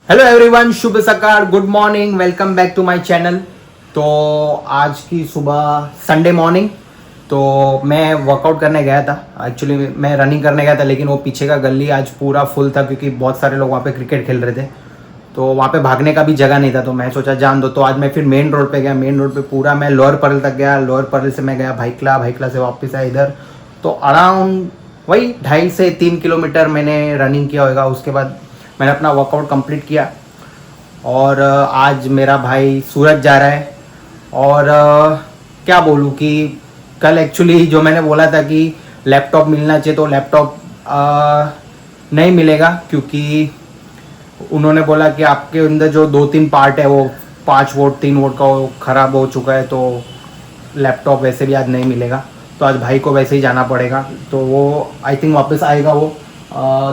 Hello everyone, शुभ सकार, good morning, welcome back to my channel. तो आज की सुबह संडे मॉर्निंग, तो मैं वर्कआउट करने गया था। एक्चुअली मैं रनिंग करने गया था, लेकिन वो पीछे का गली आज पूरा फुल था क्योंकि बहुत सारे लोग वहाँ पे क्रिकेट खेल रहे थे। तो वहाँ पे भागने का भी जगह नहीं था, तो मैं सोचा जान दो। तो आज मैं फिर मेन रोड पे गया। मेन रोड पे पूरा मैं लोअर परल तक गया। लोअर परल से मैं गया भाईकला से वापस आया इधर। तो अराउंड वही 2.5 से 3 किलोमीटर मैंने रनिंग किया होगा। उसके बाद मैंने अपना वर्कआउट कंप्लीट किया। और आज मेरा भाई सूरज जा रहा है। और क्या बोलूँ कि कल एक्चुअली जो मैंने बोला था कि लैपटॉप मिलना चाहिए, तो लैपटॉप नहीं मिलेगा क्योंकि उन्होंने बोला कि आपके अंदर जो 2-3 पार्ट है वो 5 वोल्ट 3 वोल्ट का वो ख़राब हो चुका है, तो लैपटॉप वैसे भी आज नहीं मिलेगा। तो आज भाई को वैसे ही जाना पड़ेगा। तो वो आई थिंक वापस आएगा, वो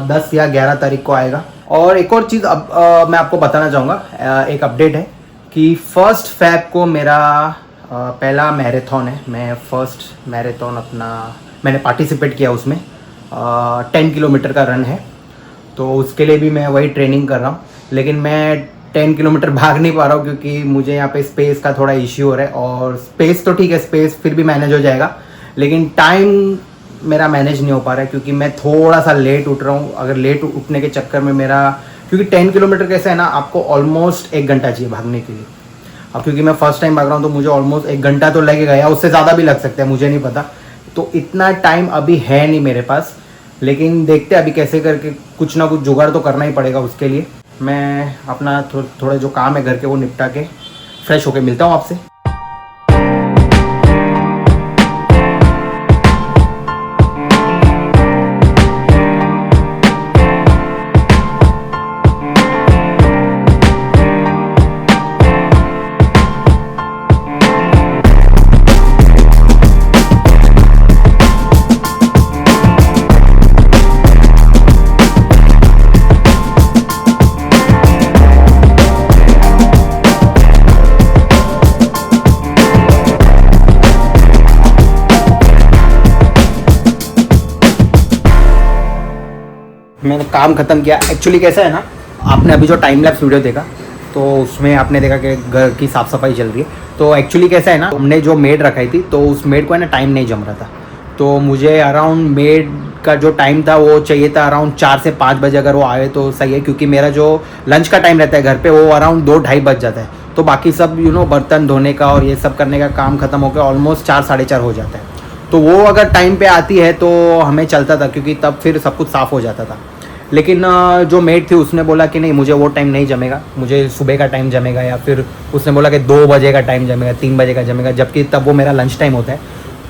10 या 11 तारीख को आएगा। और एक और चीज़ अब मैं आपको बताना चाहूँगा, एक अपडेट है कि 1 फ़रवरी को मेरा पहला मैराथन है। मैं फर्स्ट मैराथन अपना मैंने पार्टिसिपेट किया उसमें। 10 किलोमीटर का रन है, तो उसके लिए भी मैं वही ट्रेनिंग कर रहा हूँ। लेकिन मैं 10 किलोमीटर भाग नहीं पा रहा हूँ क्योंकि मुझे यहाँ पे स्पेस का थोड़ा इश्यू हो रहा है। और स्पेस तो ठीक है, स्पेस फिर भी मैनेज हो जाएगा, लेकिन टाइम मेरा मैनेज नहीं हो पा रहा है क्योंकि मैं थोड़ा सा लेट उठ रहा हूँ। अगर लेट उठने के चक्कर में मेरा, क्योंकि 10 किलोमीटर कैसे है ना, आपको ऑलमोस्ट 1 घंटा चाहिए भागने के लिए। अब क्योंकि मैं फर्स्ट टाइम भाग रहा हूँ तो मुझे ऑलमोस्ट 1 घंटा तो लगेगा, या उससे ज़्यादा भी लग सकता है, मुझे नहीं पता। तो इतना टाइम अभी है नहीं मेरे पास, लेकिन देखते हैं अभी कैसे करके कुछ ना कुछ जुगाड़ तो करना ही पड़ेगा। उसके लिए मैं अपना थोड़ा जो काम है घर के वो निपटा के फ्रेश होके मिलता हूँ आपसे। मैंने काम ख़त्म किया। एक्चुअली कैसा है ना, आपने अभी जो टाइम लैप्स वीडियो देखा तो उसमें आपने देखा कि घर की साफ़ सफाई चल रही है। तो एक्चुअली कैसा है ना, हमने जो मेड रखाई थी तो उस मेड को है ना टाइम नहीं जम रहा था। तो मुझे अराउंड मेड का जो टाइम था वो चाहिए था अराउंड 4 से 5 बजे। अगर वो आए तो सही है, क्योंकि मेरा जो लंच का टाइम रहता है घर पे वो अराउंड 2-2:30 बज जाता है। तो बाकी सब बर्तन धोने का और ये सब करने का काम ख़त्म होकर ऑलमोस्ट 4-4:30 हो जाता है। तो वो अगर टाइम पे आती है तो हमें चलता था, क्योंकि तब फिर सब कुछ साफ़ हो जाता था। लेकिन जो मेड थी उसने बोला कि नहीं, मुझे वो टाइम नहीं जमेगा, मुझे सुबह का टाइम जमेगा, या फिर उसने बोला कि 2 बजे का टाइम जमेगा, 3 बजे का जमेगा, जबकि तब वो मेरा लंच टाइम होता है।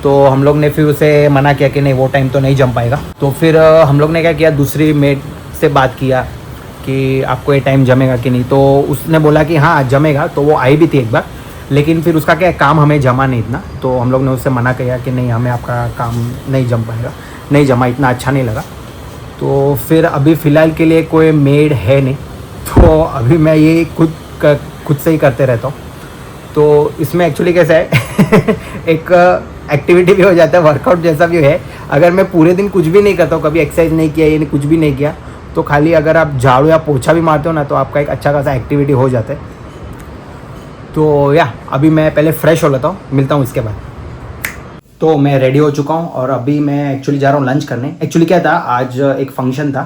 तो हम लोग ने फिर उसे मना किया कि नहीं, वो टाइम तो नहीं जम पाएगा। तो फिर हम लोग ने क्या किया, दूसरी मेड से बात किया कि आपको ये टाइम जमेगा कि नहीं। तो उसने बोला कि हाँ जमेगा। तो वो आई भी थी एक बार, लेकिन फिर उसका क्या काम हमें जमा नहीं इतना। तो हम लोग ने उससे मना किया कि नहीं, हमें आपका काम नहीं जम पाएगा, नहीं जमा, इतना अच्छा नहीं लगा। तो फिर अभी फ़िलहाल के लिए कोई मेड है नहीं, तो अभी मैं ये खुद से ही करते रहता हूँ। तो इसमें एक्चुअली कैसा है एक एक्टिविटी भी हो जाता है, वर्कआउट जैसा भी है। अगर मैं पूरे दिन कुछ भी नहीं करता हूँ, कभी एक्सरसाइज नहीं किया, यानी कुछ भी नहीं किया, तो खाली अगर आप झाड़ू या पोछा भी मारते हो ना, तो आपका एक अच्छा खासा एक्टिविटी हो जाता है। तो अभी मैं पहले फ्रेश हो लेता हूँ, मिलता हूँ इसके बाद। तो मैं रेडी हो चुका हूँ और अभी मैं एक्चुअली जा रहा हूँ लंच करने। एक्चुअली क्या था, आज एक फंक्शन था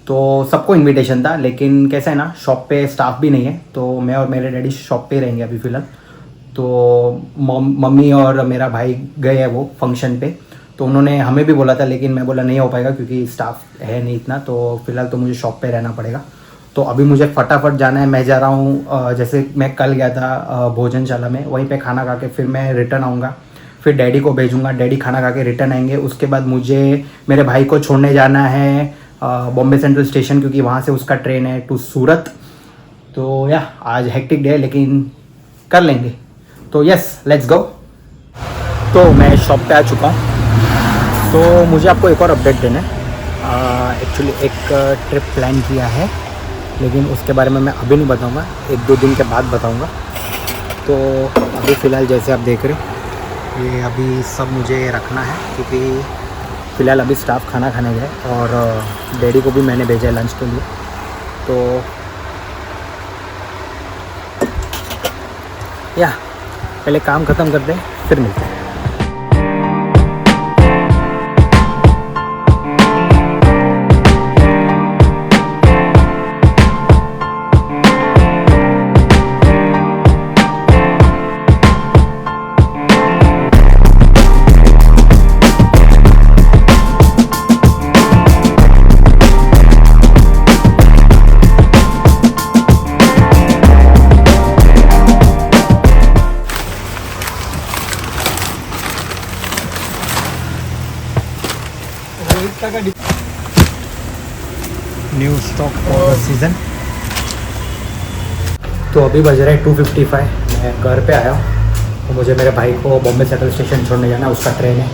तो सबको इनविटेशन था, लेकिन कैसा है ना, शॉप पे स्टाफ भी नहीं है। तो मैं और मेरे डैडी शॉप पे रहेंगे अभी फ़िलहाल। तो मम्मी और मेरा भाई गए हैं वो फंक्शन पे। तो उन्होंने हमें भी बोला था, लेकिन मैं बोला नहीं हो पाएगा क्योंकि स्टाफ है नहीं इतना। तो फ़िलहाल तो मुझे शॉप पे रहना पड़ेगा। तो अभी मुझे फटाफट जाना है। मैं जा रहा हूँ, जैसे मैं कल गया था भोजनशाला में, वहीं पे खाना खा के फिर मैं रिटर्न आऊँगा। फिर डैडी को भेजूँगा, डैडी खाना खा के रिटर्न आएंगे। उसके बाद मुझे मेरे भाई को छोड़ने जाना है बॉम्बे सेंट्रल स्टेशन, क्योंकि वहाँ से उसका ट्रेन है टू सूरत। तो आज हेक्टिक डे है, लेकिन कर लेंगे। तो यस, लेट्स गो। तो मैं शॉप पे आ चुका हूँ। तो मुझे आपको एक और अपडेट देना है। एक्चुअली एक ट्रिप प्लान किया है, लेकिन उसके बारे में मैं अभी नहीं बताऊँगा, 1-2 दिन के बाद बताऊँगा। तो अभी फ़िलहाल जैसे आप देख रहे ये अभी सब मुझे रखना है, क्योंकि फ़िलहाल अभी स्टाफ खाना खाने गए और डैडी को भी मैंने भेजा है लंच के लिए। तो या पहले काम ख़त्म करते हैं फिर मिलते हैं। New stock for the season. तो अभी बज रहा है 2:55। मैं घर पे आया हूँ तो मुझे मेरे भाई को बॉम्बे सेंट्रल स्टेशन छोड़ने जाना है, उसका ट्रेन है।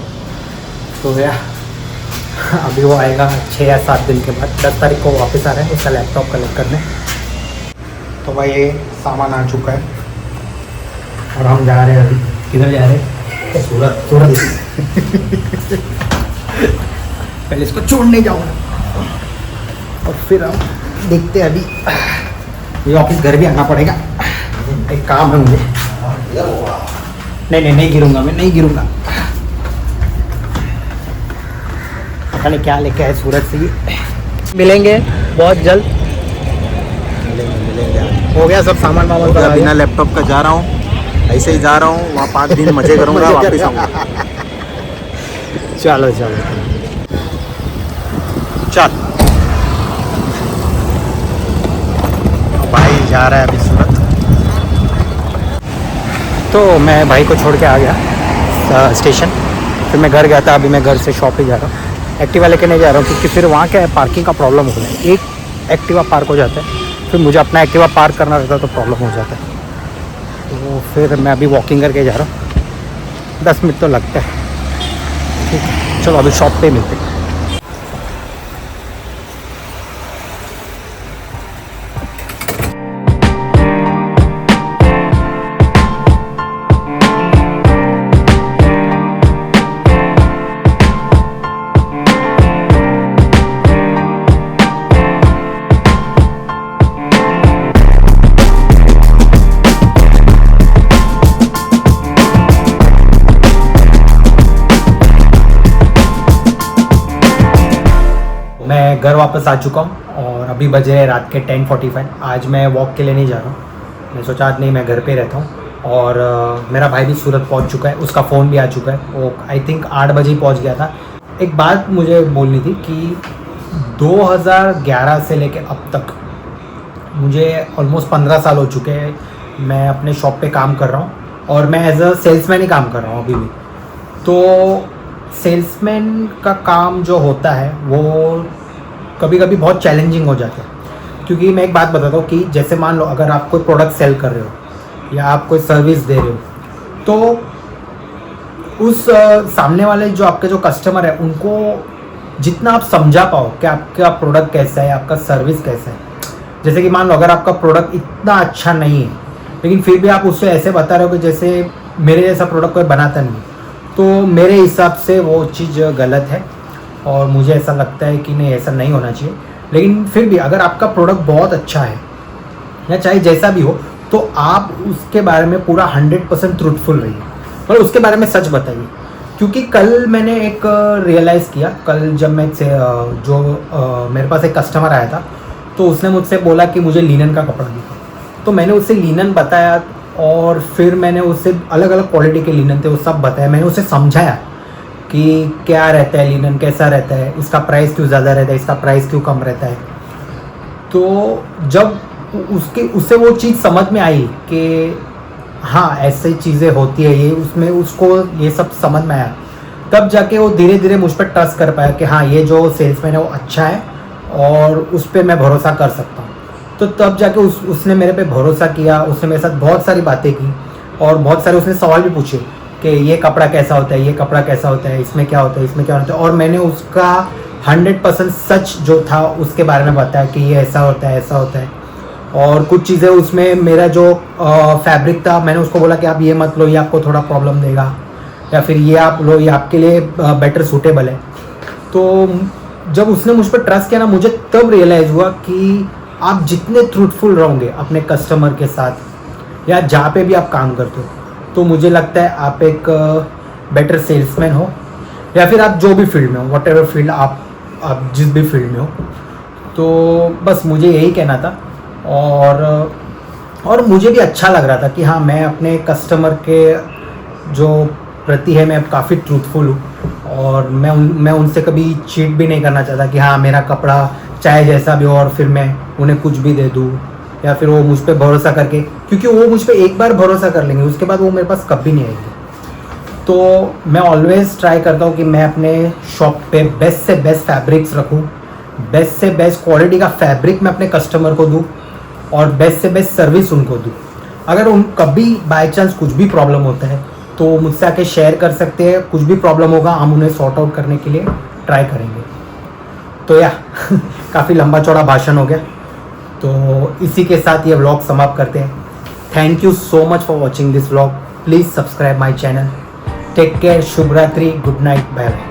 तो या अभी वो आएगा 6 या 7 दिन के बाद, 10 तारीख को वापस आ रहा है उसका लैपटॉप कलेक्ट करने। तो भाई ये सामान आ चुका है और हम जा रहे हैं अभी। किधर जा रहे हैं? सूरत। सूरत पहले इसको छोड़ने जाऊँगा और फिर हम देखते हैं। अभी ये ऑफिस घर भी आना पड़ेगा, एक काम है मुझे। नहीं गिरूंगा, मैं नहीं गिरूंगा। पता नहीं क्या लेके आए सूरत से ये। मिलेंगे बहुत जल्द। मिलेंगे। हो गया सब सामान वामान का। बिना लैपटॉप का जा रहा हूँ, ऐसे ही जा रहा हूँ। वहाँ 5 दिन मजे करूँगा, वापस आऊँगा। चलो चलो चल। भाई जा रहा है अभी सूरत। तो मैं भाई को छोड़ के आ गया स्टेशन। फिर मैं घर गया था, अभी मैं घर से शॉप ही जा रहा हूँ। एक्टिवा लेके नहीं जा रहा हूँ क्योंकि फिर वहाँ क्या है, पार्किंग का प्रॉब्लम हो रहा है। एक एक्टिवा पार्क हो जाता है, फिर मुझे अपना एक्टिवा पार्क करना रहता है तो प्रॉब्लम हो जाता है। तो फिर मैं अभी वॉकिंग करके जा रहा हूँ, 10 मिनट तो लगता है। ठीक है, चलो अभी शॉप पे मिलते हैं। मैं घर वापस आ चुका हूँ और अभी बजे है रात के 10:45। आज मैं वॉक के लिए नहीं जा रहा हूँ। मैं सोचा आज नहीं, मैं घर पे रहता हूँ। और मेरा भाई भी सूरत पहुँच चुका है, उसका फ़ोन भी आ चुका है। वो आई थिंक 8 बजे ही पहुँच गया था। एक बात मुझे बोलनी थी कि 2011 से लेके अब तक मुझे ऑलमोस्ट 15 साल हो चुके हैं मैं अपने शॉप पे काम कर रहा हूँ और मैं एज अ सेल्समैन ही काम कर रहा हूँ अभी भी। तो सेल्समैन का काम जो होता है वो कभी कभी बहुत चैलेंजिंग हो जाता है। क्योंकि मैं एक बात बताता हूँ कि जैसे मान लो अगर आप कोई प्रोडक्ट सेल कर रहे हो या आप कोई सर्विस दे रहे हो, तो उस सामने वाले जो आपके जो कस्टमर है उनको जितना आप समझा पाओ कि आपका प्रोडक्ट कैसा है, आपका सर्विस कैसा है। जैसे कि मान लो अगर आपका प्रोडक्ट इतना अच्छा नहीं है लेकिन फिर भी आप उससे ऐसे बता रहे हो कि जैसे मेरे जैसा प्रोडक्ट कोई बनाता नहीं, तो मेरे हिसाब से वो चीज़ गलत है और मुझे ऐसा लगता है कि नहीं, ऐसा नहीं होना चाहिए। लेकिन फिर भी अगर आपका प्रोडक्ट बहुत अच्छा है या चाहे जैसा भी हो, तो आप उसके बारे में पूरा 100% ट्रूथफुल रहिए और उसके बारे में सच बताइए। क्योंकि कल मैंने एक रियलाइज़ किया, कल जब मैं मेरे पास एक कस्टमर आया था तो उसने मुझसे बोला कि मुझे लिनन का कपड़ा दिखा। तो मैंने उससे लिनन बताया और फिर मैंने उससे अलग अलग क्वालिटी के लिनन थे वो सब बताया। मैंने उसे समझाया कि क्या रहता है लिनन, कैसा रहता है, इसका प्राइस क्यों ज़्यादा रहता है, इसका प्राइस क्यों कम रहता है। तो जब उससे वो चीज़ समझ में आई कि हाँ ऐसी चीज़ें होती है, ये उसमें उसको ये सब समझ में आया, तब जाके वो धीरे धीरे मुझ पर ट्रस्ट कर पाया कि हाँ ये जो सेल्समैन है वो अच्छा है और उस पर मैं भरोसा कर सकता हूँ। तो तब जाके उसने मेरे पे भरोसा किया। उसने मेरे साथ बहुत सारी बातें की और बहुत सारे उसने सवाल भी पूछे कि ये कपड़ा कैसा होता है, ये कपड़ा कैसा होता है, इसमें क्या होता है, इसमें क्या होता है। और मैंने उसका 100% सच जो था उसके बारे में बताया कि ये ऐसा होता है, ऐसा होता है। और कुछ चीज़ें उसमें मेरा जो फैब्रिक था, मैंने उसको बोला कि आप ये मत लो, ये आपको थोड़ा प्रॉब्लम देगा, या फिर ये आप लो, ये आपके लिए बेटर सूटेबल है। तो जब उसने मुझ पर ट्रस्ट किया ना, मुझे तब रियलाइज़ हुआ कि आप जितने ट्रूथफुल रहोगे अपने कस्टमर के साथ, या जहाँ पे भी आप काम करते हो, तो मुझे लगता है आप एक बेटर सेल्समैन हो, या फिर आप जो भी फील्ड में हो, वट एवर फील्ड आप जिस भी फील्ड में हो। तो बस मुझे यही कहना था। और मुझे भी अच्छा लग रहा था कि हाँ, मैं अपने कस्टमर के जो प्रति है मैं काफ़ी ट्रूथफुल हूँ, और मैं उनसे कभी चीट भी नहीं करना चाहता कि हाँ मेरा कपड़ा चाहे जैसा भी हो और फिर मैं उन्हें कुछ भी दे दूँ, या फिर वो मुझ पर भरोसा करके, क्योंकि वो मुझ पर एक बार भरोसा कर लेंगे, उसके बाद वो मेरे पास कभी नहीं आएगी। तो मैं ऑलवेज़ ट्राई करता हूँ कि मैं अपने शॉप पे बेस्ट से बेस्ट फैब्रिक्स रखूँ, बेस्ट से बेस्ट क्वालिटी का फैब्रिक मैं अपने कस्टमर को दूँ, और बेस्ट से बेस्ट सर्विस उनको दूँ। अगर उन कभी बाय चांस कुछ भी प्रॉब्लम होता है तो मुझसे आके शेयर कर सकते हैं, कुछ भी प्रॉब्लम होगा हम उन्हें सॉर्ट आउट करने के लिए ट्राई करेंगे। तो या काफ़ी लंबा चौड़ा भाषण हो गया, तो इसी के साथ ये व्लॉग समाप्त करते हैं। Thank you so much for watching this vlog. Please subscribe my channel. Take care, शुभ रात्रि, गुड नाइट, बाय बाय।